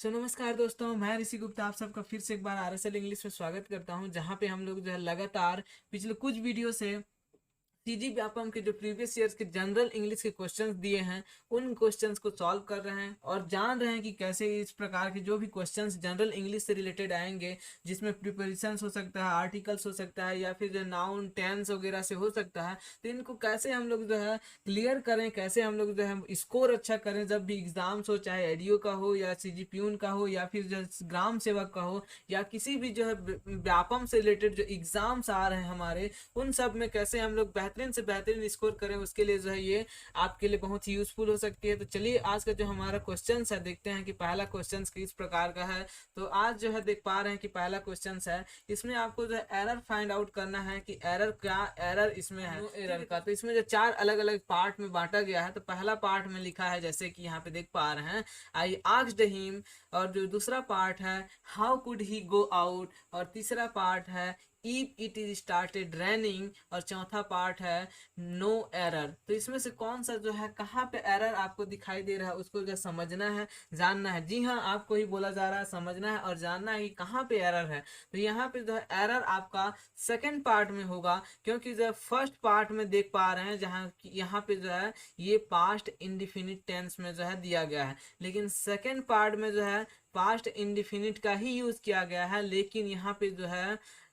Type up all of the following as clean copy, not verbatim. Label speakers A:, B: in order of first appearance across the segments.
A: नमस्कार दोस्तों, मैं ऋषि गुप्ता आप सबका फिर से एक बार आरएसएल इंग्लिश में स्वागत करता हूं, जहां पे हम लोग जो है लगातार पिछले कुछ वीडियो से सीजी व्यापम के जो प्रीवियस ईयर्स के जनरल इंग्लिश के क्वेश्चंस दिए हैं उन क्वेश्चंस को सॉल्व कर रहे हैं और जान रहे हैं कि कैसे इस प्रकार के जो भी क्वेश्चंस जनरल इंग्लिश से रिलेटेड आएंगे, जिसमें प्रिपोजिशंस हो सकता है, आर्टिकल्स हो सकता है, या फिर जो नाउन टेंस वगैरह से हो सकता है, तो इनको कैसे हम लोग जो है क्लियर करें, कैसे हम लोग जो है स्कोर अच्छा करें जब भी एग्जाम्स हो, चाहे एडीओ का हो या सीजी प्यून का हो या फिर जो ग्राम सेवक का हो या किसी भी जो है व्यापम से रिलेटेड जो एग्जाम्स आ रहे हैं हमारे, उन सब में कैसे हम लोग बेहतरीन से बेहतरीन स्कोर करें, उसके लिए जो है ये आपके लिए बहुत ही यूजफुल हो सकती है। तो चलिए आज का जो हमारा क्वेश्चन है देखते हैं कि पहला क्वेश्चन किस प्रकार का है। तो आज जो है देख पा रहे हैं कि पहला क्वेश्चन है, इसमें आपको जो है एरर फाइंड आउट करना है कि एरर क्या एरर इसमें है, एरर का। तो इसमें जो चार अलग अलग पार्ट में बांटा गया है, तो पहला पार्ट में लिखा है जैसे कि यहाँ पे देख पा रहे हैं, आई आस्क्ड हिम, और जो दूसरा पार्ट है how could he go out, और तीसरा पार्ट है if it is started raining, और चौथा पार्ट है नो एरर। तो इसमें से कौन सा जो है कहाँ पे एरर आपको दिखाई दे रहा है उसको जो समझना है, जानना है। जी हाँ, आपको ही बोला जा रहा है, समझना है और जानना है कि कहाँ पे एरर है। तो यहाँ पे जो है एरर आपका सेकंड पार्ट में होगा, क्योंकि जो फर्स्ट पार्ट में देख पा रहे हैं जहाँ यहाँ पे जो है ये पास्ट इंडिफिनिट टेंस में जो है दिया गया है, लेकिन सेकंड पार्ट में जो है पास्ट इंडिफिनिट का ही यूज किया गया है, लेकिन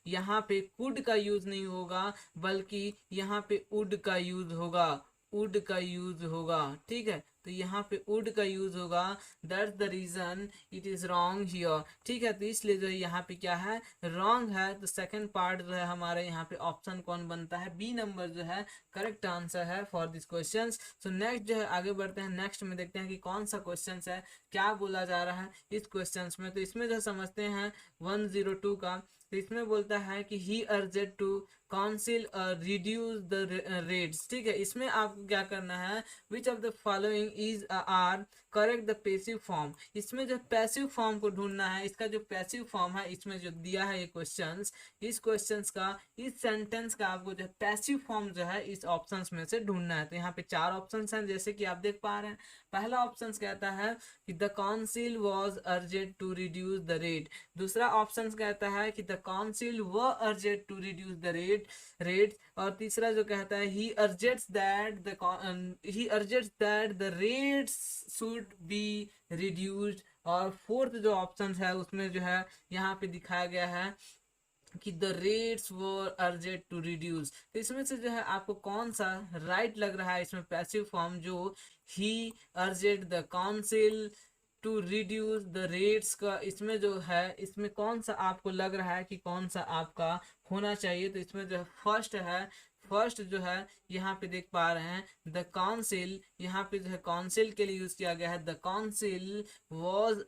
A: यहाँ पे कुड का यूज नहीं होगा, बल्कि यहाँ पे उड का यूज होगा, उड का यूज होगा। ठीक है, तो यहाँ पे उड का यूज होगा, that's the reason it is wrong here. ठीक है, तो इसलिए जो है यहाँ पे क्या है, रॉन्ग है। तो सेकंड पार्ट जो है हमारे यहाँ पे ऑप्शन कौन बनता है, बी नंबर जो है करेक्ट आंसर है for this question. So next जो है आगे बढ़ते हैं, नेक्स्ट में देखते हैं कि कौन सा क्वेश्चन है, क्या बोला जा रहा है इस क्वेश्चन में। तो इसमें जो समझते हैं 102 का, तो इसमें बोलता है कि he urged to council reduce the rates. ठीक है, इसमें आपको क्या करना है, which of the following is are correct the passive form. इसमें जो पैसिव फॉर्म को ढूंढना है, इसका जो पैसिव फॉर्म है इसमें जो दिया है ये क्वेश्चंस, इस क्वेश्चंस का, इस सेंटेंस का आपको जो पैसिव फॉर्म जो है इस ऑप्शंस में से ढूंढना है। तो यहाँ पे चार ऑप्शंस हैं जैसे कि आप देख पा रहे हैं। पहला ऑप्शन कहता है कि the council was urged to reduce the rate. दूसरा ऑप्शन कहता है कि the council were urged to reduce the rate. और तीसरा जो कहता है he urges that the rates should be reduced. और फोर्थ जो ऑप्शन है उसमें जो है यहाँ पे दिखाया गया है कि the rates were urged to reduce. तो इसमें से जो है आपको कौन सा राइट लग रहा है, इसमें पैसिव फॉर्म जो he urged the council to reduce the rates का, इसमें जो है इसमें कौन सा आपको लग रहा है कि कौन सा आपका होना चाहिए। तो इसमें जो है फर्स्ट जो है यहाँ पे देख पा रहे हैं द काउंसिल, यहाँ पे जो है काउंसिल के लिए यूज किया गया है, the council was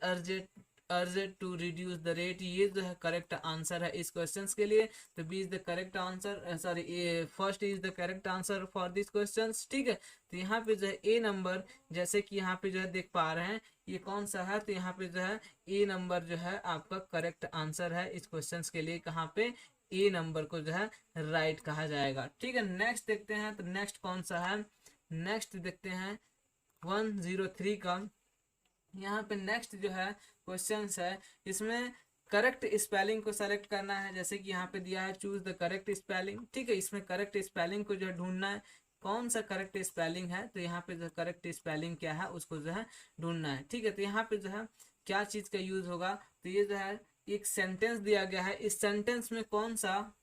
A: urged to reduce the rate. ये जो है करेक्ट आंसर है इस क्वेश्चन के लिए। तो B is the correct answer, sorry first is the correct answer for this question. ठीक है, तो यहाँ पे जो है ए नंबर, जैसे कि यहाँ पे जो है देख पा रहे हैं ये कौन सा है, तो यहाँ पे जो है ए नंबर जो है आपका करेक्ट आंसर है इस क्वेश्चन के लिए। कहाँ पे ए नंबर को जो है राइट कहा जाएगा। ठीक है, नेक्स्ट देखते हैं, तो नेक्स्ट कौन सा है, नेक्स्ट देखते हैं 103 का। यहाँ पे नेक्स्ट जो है क्वेश्चन है, इसमें करेक्ट स्पेलिंग को सेलेक्ट करना है, जैसे कि यहाँ पे दिया है चूज द करेक्ट स्पेलिंग। ठीक है, इसमें करेक्ट स्पेलिंग को जो है ढूंढना है, कौन सा करेक्ट स्पेलिंग है। तो यहाँ पे जो करेक्ट स्पेलिंग क्या है उसको जो है ढूंढना है। ठीक है, तो यहाँ पे जो है क्या चीज का यूज होगा, तो ये जो है एक सेंटेंस दिया गया है, इस सेंटेंस में कौन सा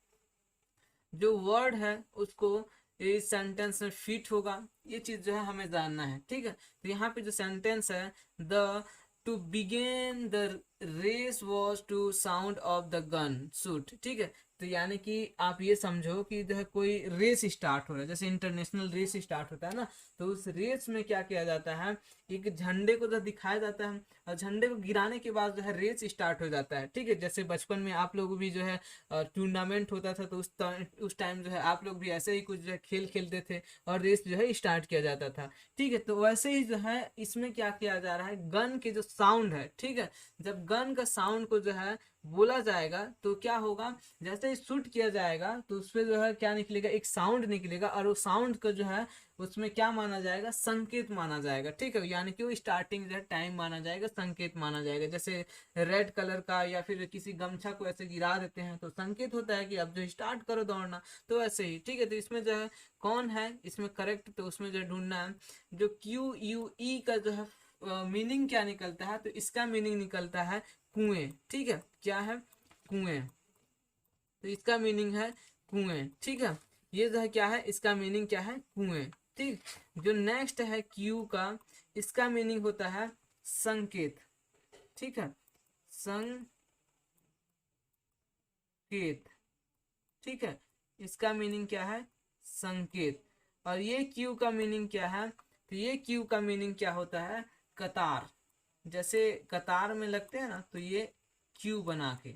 A: जो वर्ड है उसको इस सेंटेंस में फिट होगा, ये चीज जो है हमें जानना है। ठीक है, तो यहाँ पे जो सेंटेंस है, the to begin the race was to sound of the gun shoot. ठीक है, तो यानी कि आप ये समझो कि जो है कोई रेस स्टार्ट हो रहा है, जैसे इंटरनेशनल रेस स्टार्ट होता है ना, तो उस रेस में क्या किया जाता है, एक झंडे को जो दिखाया जाता है और झंडे को गिराने के बाद जो है रेस स्टार्ट हो जाता है। ठीक है, जैसे बचपन में आप लोग भी जो है टूर्नामेंट होता था, तो उस टाइम जो है आप लोग भी ऐसे ही कुछ जो है खेल खेलते थे और रेस जो है स्टार्ट किया जाता था। ठीक है, तो वैसे ही जो है इसमें क्या किया जा रहा है, गन के जो साउंड है, ठीक है, जब गन का साउंड को जो है बोला जाएगा तो क्या होगा, जैसे ही शूट किया जाएगा तो उसमें जो है क्या निकलेगा, एक साउंड निकलेगा, और वो साउंड का जो है उसमें क्या माना जाएगा, संकेत माना जाएगा। ठीक है, यानी कि वो स्टार्टिंग जो है टाइम माना जाएगा, संकेत माना जाएगा। जैसे रेड कलर का या फिर किसी गमछा को ऐसे गिरा देते हैं तो संकेत होता है कि अब जो स्टार्ट करो दौड़ना, तो ऐसे ही। ठीक है, तो इसमें जो है कौन है इसमें करेक्ट, तो उसमें जो ढूंढना है जो QUE का जो है मीनिंग क्या निकलता है, तो इसका मीनिंग निकलता है कुएं। ठीक है, क्या है, कुएं, तो इसका मीनिंग है कुएं। ठीक है, ये जो है क्या है, इसका मीनिंग क्या है, कुएं। ठीक, जो नेक्स्ट है क्यू का, इसका मीनिंग होता है संकेत। ठीक है, संकेत। ठीक है, इसका मीनिंग क्या है, संकेत। और ये क्यू का मीनिंग क्या है, तो ये क्यू का मीनिंग क्या होता है, कतार। जैसे कतार में लगते हैं ना, तो ये क्यू बना के।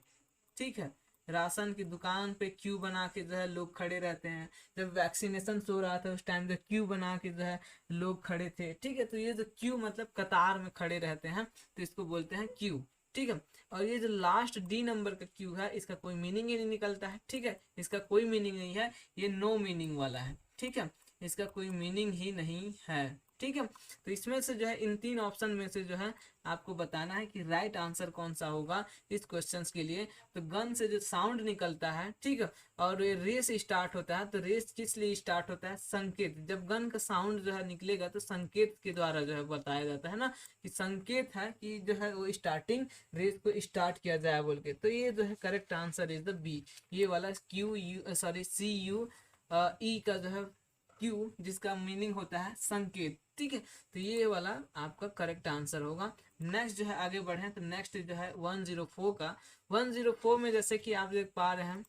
A: ठीक है, राशन की दुकान पे क्यू बना के जो है लोग खड़े रहते हैं। जब वैक्सीनेशन हो रहा था उस टाइम जो क्यू बना के जो है लोग खड़े थे। ठीक है, तो ये जो क्यू मतलब कतार में खड़े रहते हैं, तो इसको बोलते हैं क्यू। ठीक है, और ये जो लास्ट डी नंबर का क्यू है, इसका कोई मीनिंग ही नहीं निकलता है। ठीक है, इसका कोई मीनिंग नहीं है, ये नो मीनिंग वाला है। ठीक है, इसका कोई मीनिंग ही नहीं है। ठीक है, तो इसमें से जो है इन तीन ऑप्शन में से जो है आपको बताना है कि राइट आंसर कौन सा होगा इस क्वेश्चंस के लिए। तो गन से जो साउंड निकलता है, ठीक है, और ये रेस स्टार्ट होता है, तो रेस किस लिए स्टार्ट होता है, संकेत। जब गन का साउंड जो है निकलेगा तो संकेत के द्वारा जो है बताया जाता है ना, कि संकेत है कि जो है वो स्टार्टिंग रेस को स्टार्ट किया जाए बोल के। तो ये जो है correct answer is the B, ये वाला CUE का जो है क्यू, जिसका मीनिंग होता है संकेत। ठीक है, तो ये वाला आपका करेक्ट आंसर होगा। नेक्स्ट जो है आगे बढ़े, तो नेक्स्ट जो है 104 का। 104 में जैसे कि आप देख पा रहे हैं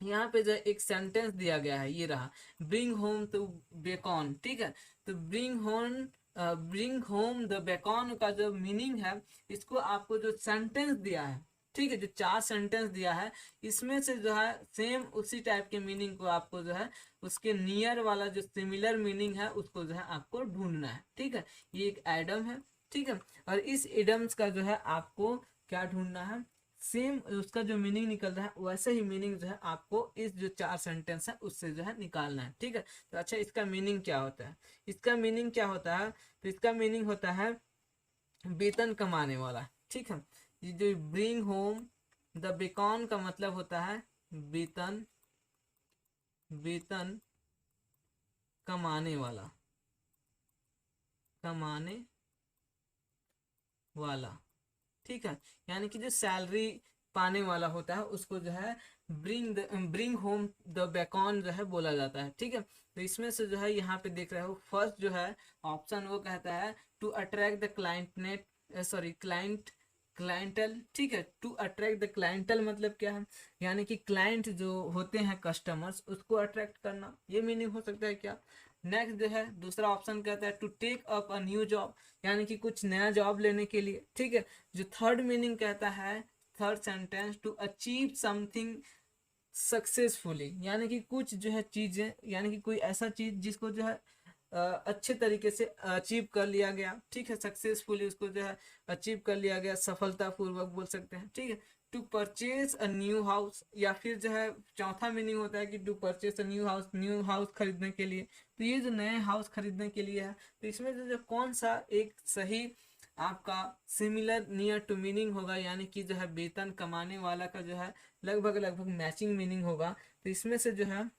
A: यहाँ पे जो एक सेंटेंस दिया गया है, ये रहा, ब्रिंग होम टू बेकॉन। ठीक है, तो ब्रिंग होम द बेकॉन का जो मीनिंग है, इसको आपको जो सेंटेंस दिया है, ठीक है, जो 4 सेंटेंस दिया है, इसमें से जो है सेम उसी टाइप के मीनिंग को आपको जो है उसके नियर वाला जो सिमिलर मीनिंग है उसको जो है आपको ढूंढना है। ठीक है, ये एक एडम है। ठीक है, और इस एडम्स का जो है आपको क्या ढूंढना है, सेम उसका जो मीनिंग निकल रहा है वैसे ही मीनिंग जो है आपको इस जो 4 सेंटेंस है उससे जो है निकालना है। ठीक है, तो अच्छा इसका मीनिंग क्या होता है, इसका मीनिंग क्या होता है, तो इसका मीनिंग होता है वेतन कमाने वाला। ठीक है, ये जो ब्रिंग होम द बेकॉन का मतलब होता है वेतन, वेतन कमाने वाला, कमाने वाला। ठीक है, यानी कि जो सैलरी पाने वाला होता है उसको जो है ब्रिंग होम द बेकॉन जो है बोला जाता है। ठीक है, तो इसमें से जो है यहाँ पे देख रहे हो फर्स्ट जो है ऑप्शन वो कहता है टू अट्रैक्ट द क्लाइंटल। ठीक है, टू अट्रैक्ट द क्लाइंटल मतलब क्या है, यानी कि क्लाइंट जो होते हैं कस्टमर्स उसको अट्रैक्ट करना, ये मीनिंग हो सकता है क्या। नेक्स्ट जो है दूसरा ऑप्शन कहता है to take up a new job, यानी कि कुछ नया जॉब लेने के लिए। ठीक है, जो थर्ड मीनिंग कहता है, third sentence, to achieve something successfully, यानी कि कुछ जो है चीजें, यानी कि कोई ऐसा चीज जिसको जो है अच्छे तरीके से अचीव कर लिया गया। ठीक है, सक्सेसफुली उसको जो है अचीव कर लिया गया, सफलतापूर्वक बोल सकते हैं। ठीक है, to purchase a new house, या फिर जो है चौथा मीनिंग होता है कि to purchase a new house खरीदने के लिए। तो ये जो नए हाउस खरीदने के लिए है, तो इसमें जो कौन सा एक सही आपका सिमिलर नियर टू मीनिंग होगा, यानी कि जो है वेतन कमाने वाला का जो है लगभग लगभग मैचिंग मीनिंग होगा। तो इसमें से जो है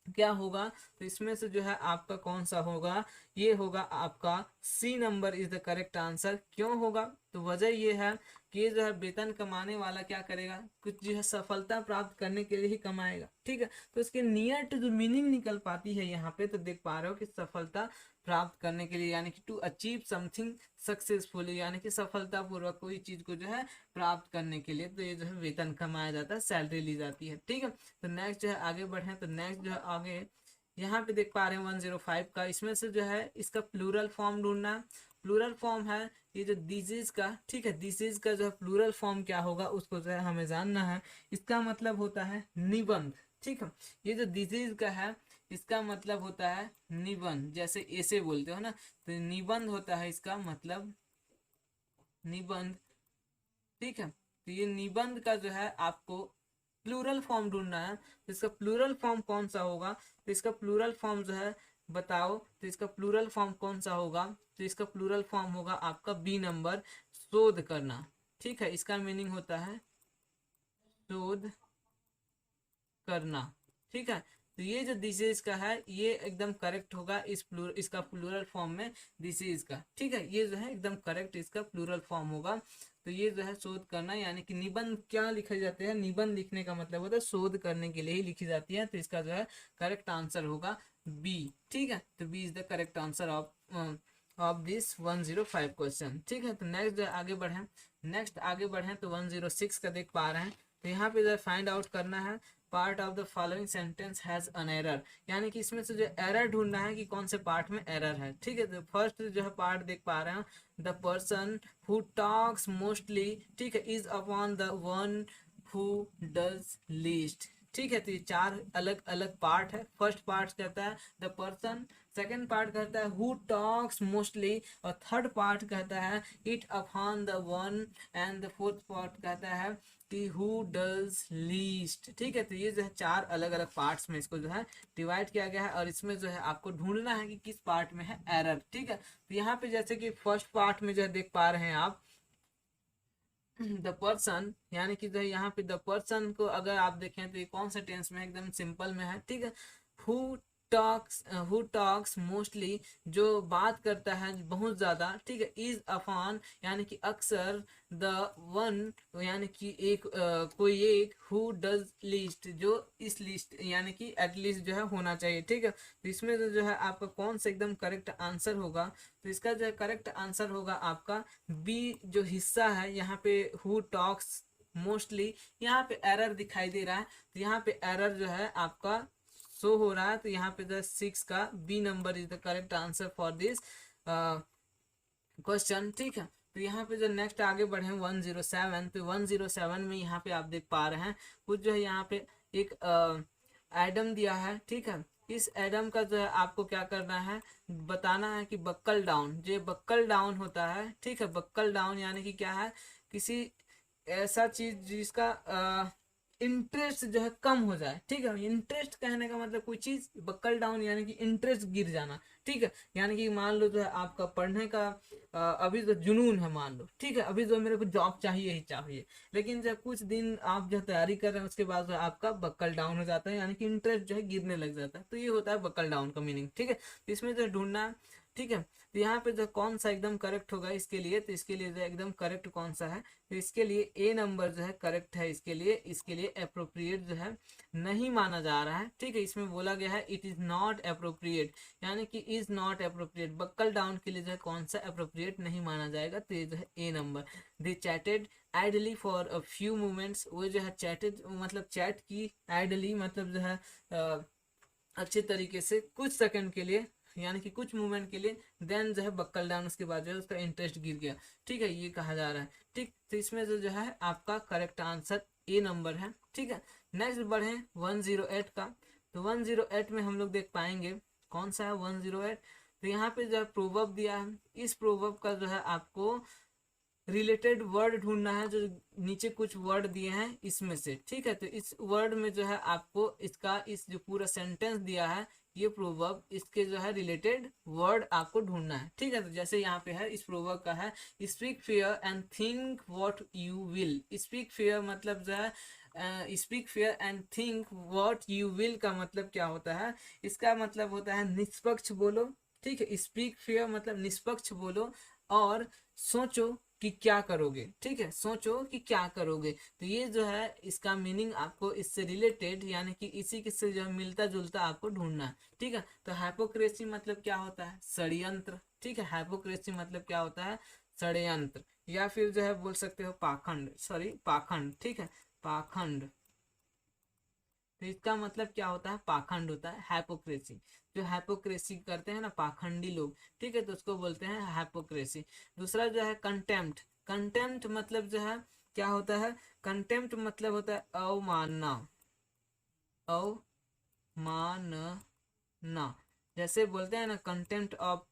A: क्या होगा, तो इसमें से जो है आपका कौन सा होगा, ये होगा आपका C number is the correct answer. क्यों होगा, तो वजह ये है कि जो है वेतन कमाने वाला क्या करेगा, कुछ जो है सफलता प्राप्त करने के लिए ही कमाएगा। ठीक है, तो इसके नियर टू जो मीनिंग निकल पाती है यहाँ पे, तो देख पा रहे हो कि सफलता प्राप्त करने के लिए, यानी कि टू अचीव समथिंग सक्सेसफुली, यानी कि सफलतापूर्वक कोई चीज को जो है प्राप्त करने के लिए, तो ये जो है वेतन कमाया जाता है, सैलरी ली जाती है। ठीक है, तो नेक्स्ट जो है आगे बढ़े, तो नेक्स्ट जो है आगे यहाँ पे देख पा रहे हैं 105 का, इसमें से जो है इसका प्लूरल फॉर्म ढूंढना। प्लूरल फॉर्म है ये जो डिजीज का। ठीक है, डिजीज का जो है प्लूरल फॉर्म क्या होगा उसको जो है हमें जानना है। इसका मतलब होता है निबंध। ठीक है, ये जो डिजीज का है इसका मतलब होता है निबंध, जैसे ऐसे बोलते हो ना, तो निबंध होता है इसका मतलब, निबंध। ठीक है, तो ये निबंध का जो है आपको प्लूरल फॉर्म ढूंढना है। तो इसका प्लूरल फॉर्म कौन सा होगा, तो इसका प्लूरल फॉर्म जो है बताओ, तो इसका प्लूरल फॉर्म कौन सा होगा, तो इसका प्लूरल फॉर्म होगा आपका बी नंबर, शोध करना। ठीक है, इसका मीनिंग होता है शोध करना। ठीक है, तो ये जो दिस का है ये एकदम करेक्ट होगा इसका प्लूरल फॉर्म में दिस का। ठीक है, ये जो है एकदम करेक्ट इसका प्लूरल फॉर्म होगा। तो ये जो है शोध करना, यानी कि निबंध क्या लिखे जाते हैं, निबंध लिखने का मतलब होता है शोध करने के लिए ही लिखी जाती है। तो इसका जो है करेक्ट आंसर होगा बी। ठीक है, तो B is the correct answer of this 105 question. ठीक है, तो नेक्स्ट जो आगे बढ़े तो 106 का देख पा रहे हैं। तो यहाँ पे जो फाइंड आउट करना है part of the following sentence has an error, यानी कि इसमें से जो एरर ढूंढना है कि कौन से पार्ट में एरर है। ठीक है, तो फर्स्ट जो है पार्ट देख पा रहे हैं, the person who talks mostly, ठीक है, is upon the one who does least. ठीक है, तो ये चार अलग अलग पार्ट है। फर्स्ट पार्ट कहता है द पर्सन, सेकेंड पार्ट कहता है हु टॉक्स मोस्टली, और थर्ड पार्ट कहता है it upon the one, and the fourth part कहता है कि हु डज लीस्ट। ठीक है, तो ये जो है चार अलग अलग पार्ट्स में इसको जो है डिवाइड किया गया है, और इसमें जो है आपको ढूंढना है कि किस पार्ट में है एरर। ठीक है, तो यहाँ पे जैसे कि फर्स्ट पार्ट में जो है देख पा रहे हैं आप द पर्सन, यानी कि जो है यहाँ पे द पर्सन को अगर आप देखें तो ये कौन सा टेंस में है, एकदम सिंपल में है। ठीक है, हु टॉक्स मोस्टली, जो बात करता है बहुत ज्यादा। ठीक है, इज अपॉन यानी कि अक्सर, द वन यानी कि एक कोई एक, हु डज लीस्ट, जो इस लिस्ट यानी कि एटलीस्ट जो है होना चाहिए। ठीक है, तो इसमें जो है आपका कौन सा एकदम करेक्ट आंसर होगा, तो इसका जो है करेक्ट आंसर होगा आपका बी जो हिस्सा है यहाँ पे, हु टॉक्स मोस्टली। यहाँ पे एरर दिखाई दे रहा है, तो यहाँ पे एरर जो है आपका शो हो रहा है। तो यहाँ पे जो 6 का B number is the correct answer for this question. ठीक है, तो यहाँ पे जो नेक्स्ट आगे बढ़े 107, तो 107 में यहाँ पे आप देख पा रहे हैं कुछ जो है यहाँ पे एक एडम दिया है। ठीक है, इस एडम का जो है आपको क्या करना है, बताना है कि बक्कल डाउन, जो बक्कल डाउन होता है। ठीक है, बक्कल डाउन यानी कि क्या है, किसी ऐसा चीज जिसका इंटरेस्ट जो है कम हो जाए। ठीक है, इंटरेस्ट कहने का मतलब कोई चीज बक्कल डाउन यानी कि इंटरेस्ट गिर जाना। ठीक है, यानी कि मान लो जो है आपका पढ़ने का अभी तो जुनून है मान लो। ठीक है, अभी जो मेरे को जॉब चाहिए ही चाहिए, लेकिन जब कुछ दिन आप जो तैयारी कर रहे हैं उसके बाद जो आपका बक्कल डाउन हो जाता है, यानी कि इंटरेस्ट जो है गिरने लग जाता है। तो ये होता है बक्कल डाउन का मीनिंग। ठीक है, तो इसमें जो ढूंढना है। ठीक है, तो यहाँ पे जो कौन सा एकदम करेक्ट होगा इसके लिए, तो इसके लिए जो एकदम करेक्ट कौन सा है, तो इसके लिए ए नंबर जो है करेक्ट है। इसके लिए अप्रोप्रिएट जो है नहीं माना जा रहा है। ठीक है, इसमें बोला गया है इट इज नॉट अप्रोप्रिएट, यानी कि is not appropriate, buckle down के लिए जो है कौन सा अप्रोप्रिएट नहीं माना जाएगा, तो ये जो है A number. They chatted idly for a few moments, वो जो है चैटेड मतलब चैट की, आइडली मतलब जो है अच्छे तरीके से कुछ सेकंड के लिए, यानी कि कुछ मूवमेंट के लिए, देन जो है बक्कल डाउन, उसके बाद जो है उसका इंटरेस्ट गिर गया। ठीक है, ये कहा जा रहा है। ठीक, तो इसमें जो है आपका करेक्ट आंसर ए नंबर है। ठीक है, नेक्स्ट बढ़े 108 का। तो 108 में हम लोग देख पाएंगे कौन सा है 108। तो यहाँ पे जो है प्रोवर्ब दिया है, इस प्रोवर्ब का जो है आपको रिलेटेड वर्ड ढूंढना है, जो नीचे कुछ वर्ड दिए हैं इसमें से। ठीक है, तो इस वर्ड में जो है आपको इसका इस जो पूरा सेंटेंस दिया है ये प्रोवर्ब, इसके जो है रिलेटेड वर्ड आपको ढूंढना है। ठीक है, तो जैसे यहाँ पे है इस प्रोवर्ब का है speak fair and think what you will. Speak fair मतलब जो है speak fair and think what you will का मतलब क्या होता है, इसका मतलब होता है निष्पक्ष बोलो। ठीक है, स्पीक फेयर मतलब निष्पक्ष बोलो और सोचो कि क्या करोगे। ठीक है, सोचो कि क्या करोगे। तो ये जो है इसका मीनिंग आपको इससे रिलेटेड यानी कि इसी के से जो है मिलता जुलता आपको ढूंढना है। ठीक है, तो हाइपोक्रेसी मतलब क्या होता है, षड्यंत्र। ठीक है, हाइपोक्रेसी मतलब क्या होता है, षड्यंत्र, या फिर जो है बोल सकते हो पाखंड, पाखंड। ठीक है, पाखंड, तो इसका मतलब क्या होता है, पाखंड होता है हाइपोक्रेसी। जो हाइपोक्रेसी करते हैं ना पाखंडी लोग, ठीक है, तो उसको बोलते हैं हाइपोक्रेसी। दूसरा जो है कंटेम्प्ट। कंटेम्प्ट मतलब जो है क्या होता है, कंटेम्प्ट मतलब होता है अवमानना, अवमानना। जैसे बोलते हैं ना कंटेम्प्ट ऑफ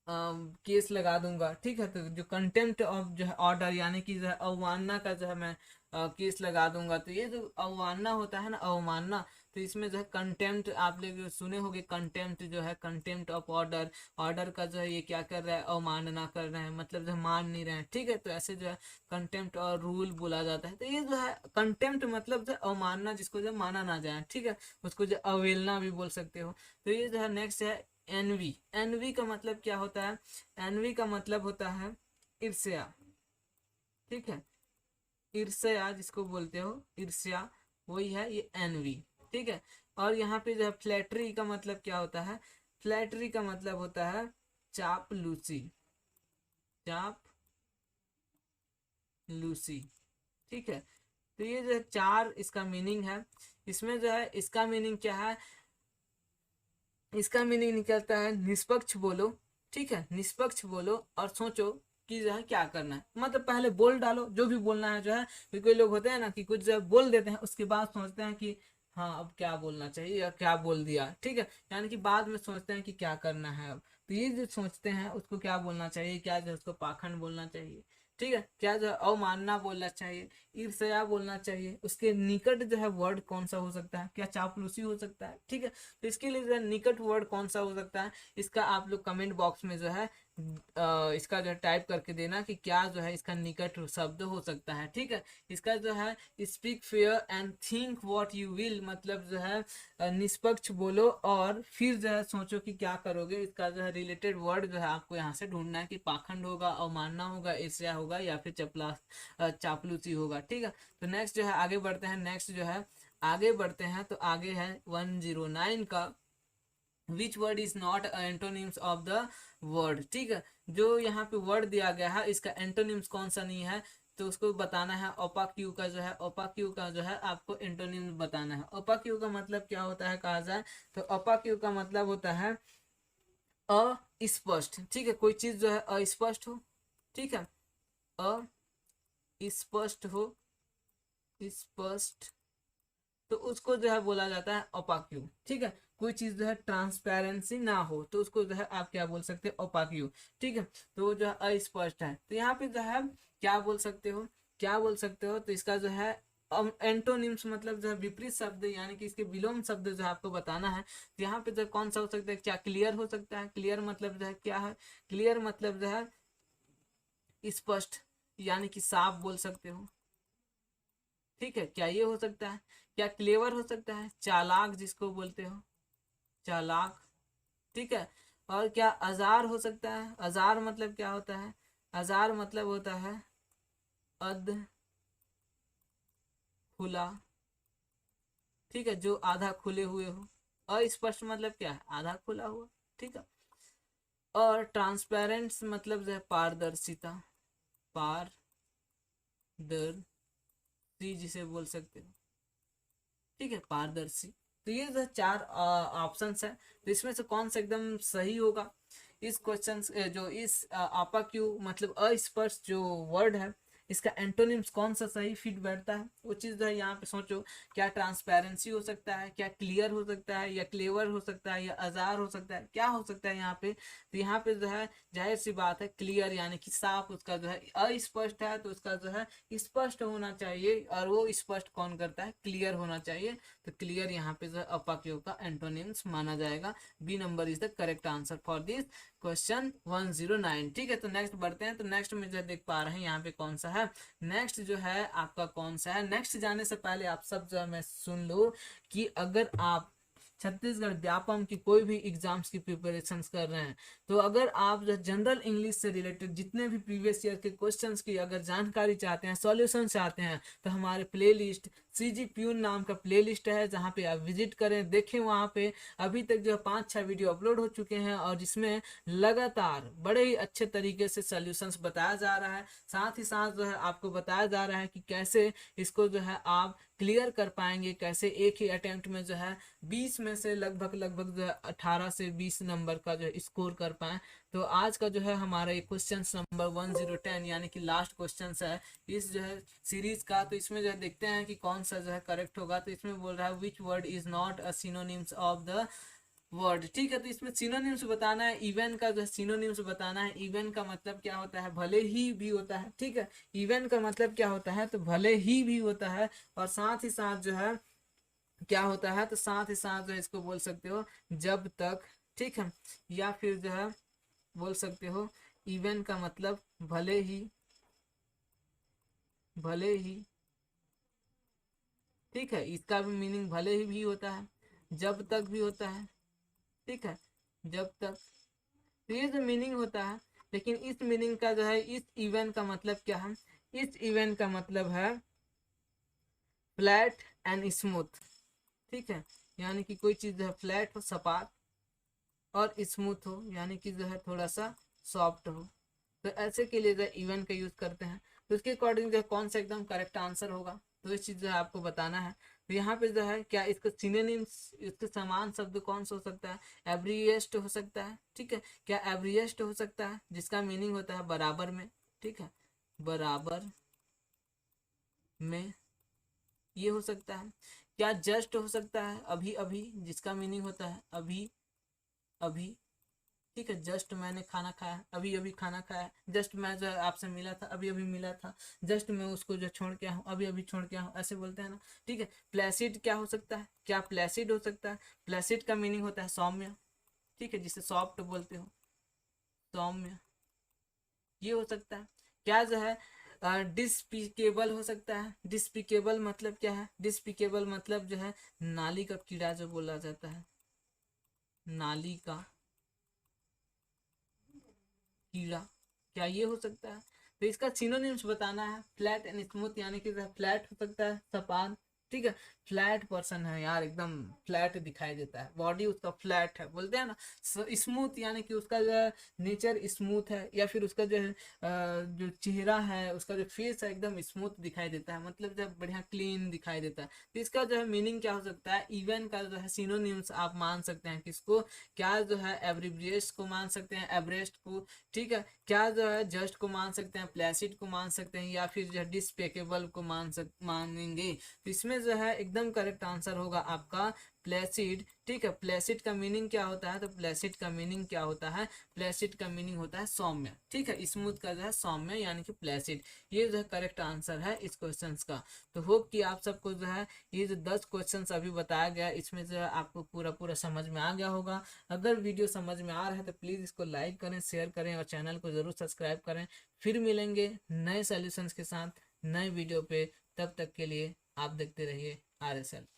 A: केस लगा दूंगा, ठीक है। तो जो कंटेम्प्ट ऑफ जो है ऑर्डर यानी कि जो है अवमानना का जो है मैं केस लगा दूंगा। तो ये जो अवमानना होता है ना, अवमानना, तो इसमें जो है कंटेम्प्ट आप लोग सुने होंगे, कंटेम्प्ट जो है कंटेम्प्ट ऑफ ऑर्डर, ऑर्डर का जो है ये क्या कर रहा है, अवमानना कर रहे हैं, मतलब जो है मान नहीं रहे हैं, ठीक है। तो ऐसे जो है कंटेम्प्ट और रूल बोला जाता है। तो ये जो है कंटेम्प्ट मतलब जो है अवमानना, जिसको जो माना ना जाए, ठीक है, उसको जो अवहेलना भी बोल सकते हो। तो ये जो है नेक्स्ट है एनवी। एनवी का मतलब क्या होता है? एनवी का मतलब होता है ईर्ष्या, ठीक है। ईर्ष्या जिसको बोलते हो, ईर्ष्या, वही है ये एनवी, ठीक है। और यहाँ पे जो है फ्लैटरी का मतलब क्या होता है? फ्लैटरी का मतलब होता है चापलूसी, चापलूसी, ठीक है। तो ये जो है चार इसका मीनिंग है। इसमें जो है इसका मीनिंग क्या है? इसका मीनिंग निकलता है निष्पक्ष बोलो, ठीक है, निष्पक्ष बोलो और सोचो कि जो है क्या करना है। मतलब पहले बोल डालो जो भी बोलना है जो है। कोई लोग होते हैं ना कि कुछ जो है बोल देते हैं, उसके बाद सोचते हैं कि हाँ अब क्या बोलना चाहिए या क्या बोल दिया, ठीक है। यानी कि बाद में सोचते हैं कि क्या करना है अब। तो ये जो सोचते हैं उसको क्या बोलना चाहिए, क्या जो है उसको पाखंड बोलना चाहिए, ठीक है, क्या जो है अवमानना बोलना चाहिए, ईर्ष्या बोलना चाहिए। उसके निकट जो है वर्ड कौन सा हो सकता है? क्या चापलूसी हो सकता है, ठीक है। तो इसके लिए जो है निकट वर्ड कौन सा हो सकता है, इसका आप लोग कमेंट बॉक्स में जो है इसका जो है टाइप करके देना कि क्या जो है इसका निकट शब्द हो सकता है, ठीक है। इसका जो है speak fair and think what you will, मतलब जो है निष्पक्ष बोलो और फिर जो है सोचो कि क्या करोगे। इसका जो है रिलेटेड वर्ड जो है आपको यहाँ से ढूंढना है कि पाखंड होगा, अवमानना होगा, ईर्ष्या होगा या फिर चापलूसी होगा, ठीक है। तो नेक्स्ट जो है आगे बढ़ते हैं। नेक्स्ट जो है आगे बढ़ते हैं तो आगे है 109 का which word is not antonyms of the word, ठीक है। जो यहाँ पे वर्ड दिया गया है इसका एंटोनिम्स कौन सा नहीं है, तो उसको बताना है। ओपाक्यू का जो है, ओपाक्यू का जो है आपको एंटोनिम्स बताना है। ओपाक्यू का मतलब क्या होता है कहा जाए तो ओपाक्यू का मतलब होता है अस्पष्ट, ठीक है। कोई चीज जो है अस्पष्ट हो, ठीक है, अस्पष्ट हो, स्पष्ट, तो उसको जो है बोला जाता है ओपाक्यू, ठीक है। कोई चीज जो है ट्रांसपेरेंसी ना हो तो उसको जो है आप क्या बोल सकते हो, ओपाक्यू, ठीक है। तो वो जो है अस्पष्ट है, तो यहाँ पे जो है क्या बोल सकते हो, क्या बोल सकते हो, तो इसका जो है एंटोनिम्स मतलब जो है विपरीत शब्द, यानी कि इसके विलोम शब्द जो है आपको बताना है। तो यहाँ पे जो कौन सा हो सकता है, क्या क्लियर हो सकता है? क्लियर मतलब जो है क्या है? क्लियर मतलब जो है स्पष्ट, यानी कि साफ बोल सकते हो, ठीक है। क्या ये हो सकता है? क्या क्लेवर हो सकता है? चालाक जिसको बोलते हो, चालाक, ठीक है। और क्या अजार हो सकता है? अजार मतलब क्या होता है? अजार मतलब होता है अध खुला, ठीक है, जो आधा खुले हुए हो। अस्पष्ट मतलब क्या है? आधा खुला हुआ, ठीक है। और ट्रांसपेरेंट मतलब जो है पारदर्शिता, पारदर्शी जिसे बोल सकते हो, ठीक है, पारदर्शी। तो ये जो चार ऑप्शंस है, तो इसमें से कौन सा एकदम सही होगा? इस क्वेश्चन जो इस आपा क्यू मतलब अस्पष्ट जो वर्ड है, इसका एंटोनिम्स कौन सा सही फिट बैठता है, वो चीज जो है यहाँ पे सोचो। क्या ट्रांसपेरेंसी हो सकता है, क्या क्लियर हो सकता है, या क्लेवर हो सकता है, या अजार हो सकता है, क्या हो सकता है यहाँ पे? तो यहाँ पे जो है जाहिर सी बात है क्लियर, यानी कि साफ। उसका जो है अस्पष्ट है तो उसका जो है स्पष्ट होना चाहिए, और वो स्पष्ट कौन करता है? क्लियर होना चाहिए। तो क्लियर यहाँ पे जो है अपाक्यू का एंटोनिम्स माना जाएगा। B number is the correct answer for this question 109, ठीक है। तो नेक्स्ट बढ़ते हैं। तो नेक्स्ट में जो देख पा रहे हैं यहाँ पे कौन सा है, नेक्स्ट जो है आपका कौन सा है। नेक्स्ट जाने से पहले आप सब जो है मैं सुन लो कि अगर आप छत्तीसगढ़ व्यापम की कोई भी एग्जाम्स की प्रिपरेशन कर रहे हैं, तो अगर आप जो जनरल इंग्लिश से रिलेटेड जितने भी प्रीवियस ईयर के क्वेश्चंस की अगर जानकारी चाहते हैं, सॉल्यूशन चाहते हैं, तो हमारे प्लेलिस्ट सीजी प्यून नाम का प्लेलिस्ट है, जहाँ पे आप विजिट करें, देखें। वहाँ पे अभी तक जो 5-6 वीडियो अपलोड हो चुके हैं और जिसमें लगातार बड़े ही अच्छे तरीके से सॉल्यूशंस बताया जा रहा है। साथ ही साथ जो है आपको बताया जा रहा है कि कैसे इसको जो है आप क्लियर कर पाएंगे, कैसे एक ही अटेम्प्ट में जो है 20 में से लगभग जो है 18 से 20 नंबर का जो है स्कोर कर पाए। तो आज का जो है हमारा ये क्वेश्चन नंबर 1010 यानी कि लास्ट क्वेश्चन है इस जो है सीरीज का। तो इसमें जो है देखते हैं कि कौन सा जो है करेक्ट होगा। तो इसमें बोल रहा है which word is not a synonyms of the word, ठीक है। तो इसमें सिनोनिम्स बताना है, इवन का जो है सिनोनिम्स बताना है। इवन का मतलब क्या होता है, भले ही भी होता है, ठीक है। इवन का मतलब क्या होता है, तो भले ही भी होता है, और साथ ही साथ जो है क्या होता है, तो साथ ही साथ जो है इसको बोल सकते हो जब तक, ठीक है। या फिर जो है बोल सकते हो इवन का मतलब भले ही, भले ही, ठीक है। इसका भी मीनिंग भले ही भी होता है, जब तक भी होता है, ठीक है, जब तक। तो ये जो मीनिंग होता है, लेकिन इस मीनिंग का जो है, इस इवेंट का मतलब क्या है, इस इवेंट का मतलब है फ्लैट एंड स्मूथ, ठीक है। यानी कि कोई चीज जो है फ्लैट हो, सपाट, और स्मूथ हो, यानी कि जो है थोड़ा सा सॉफ्ट हो। तो ऐसे के लिए जो है इवन का यूज करते हैं। तो उसके अकॉर्डिंग जो है कौन सा एकदम करेक्ट आंसर होगा, तो इस चीज जो है आपको बताना है। तो यहाँ पे जो है क्या इसका सिनोनिम्स, इसके समान शब्द कौन सा हो सकता है, एब्रिएस्ट हो सकता है, ठीक है। क्या एब्रिएस्ट हो सकता है, जिसका मीनिंग होता है बराबर में, ठीक है, बराबर में, ये हो सकता है। क्या जस्ट हो सकता है, अभी अभी, जिसका मीनिंग होता है अभी अभी, ठीक है। जस्ट मैंने खाना खाया, अभी अभी खाना खाया। जस्ट मैं जो है आपसे मिला था, अभी अभी मिला था। जस्ट मैं उसको जो छोड़ के आया हूँ, अभी अभी छोड़ के आया हूँ, ऐसे बोलते हैं ना, ठीक है। प्लेसिड क्या हो सकता है, क्या प्लेसिड हो सकता है, प्लेसिड का मीनिंग होता है सौम्य, ठीक है, जिसे सॉफ्ट बोलते हो, सौम्य, ये हो सकता है। क्या जो है डिस्पिकेबल हो सकता है। डिस्पिकेबल मतलब क्या है, डिस्पिकेबल मतलब जो है नाली का कीड़ा जो बोला जाता है, नाली का कीड़ा, क्या ये हो सकता है। तो इसका सिनोनिम्स बताना है, फ्लैट एंड स्मूथ, यानी कि फ्लैट हो सकता है, सपाट, ठीक है। फ्लैट पर्सन है यार, एकदम फ्लैट दिखाई देता है, बॉडी उसका फ्लैट है, बोलते हैं ना। स्मूथ यानी कि उसका जो है नेचर स्मूथ है, या फिर उसका जो है जो चेहरा है, उसका जो फेस है एकदम स्मूथ दिखाई देता है, मतलब जब बढ़िया क्लीन दिखाई देता है। तो इसका जो है मीनिंग क्या हो सकता है, इवन का जो है सिनोनिम्स आप मान सकते हैं किसको, क्या जो है एब्रिविएस्ट को मान सकते हैं, एवरेस्ट को, ठीक है। क्या जो है जस्ट को मान सकते हैं, प्लेसिड को मान सकते हैं, या फिर जो है डिस्पेकेबल को मानेंगे। तो इसमें जो है एकदम करेक्ट आंसर होगा आपका प्लेसिड, ठीक है। प्लेसिड का मीनिंग क्या होता है, तो प्लेसिड का मीनिंग क्या होता है, प्लेसिड का मीनिंग होता है सौम्य, ठीक है। स्मूथ का जो है सौम्य, यानी कि प्लेसिड। ये जो है करेक्ट आंसर है इस क्वेश्चन का। तो होप कि आप सबको जो है ये जो 10 क्वेश्चन अभी बताया गया, इसमें जो है आपको पूरा पूरा समझ में आ गया होगा। अगर वीडियो समझ में आ रहा है तो प्लीज़ इसको लाइक करें, शेयर करें, और चैनल को ज़रूर सब्सक्राइब करें। फिर मिलेंगे नए सॉल्यूशंस के साथ नए वीडियो पे, तब तक के लिए आप देखते रहिए RSL।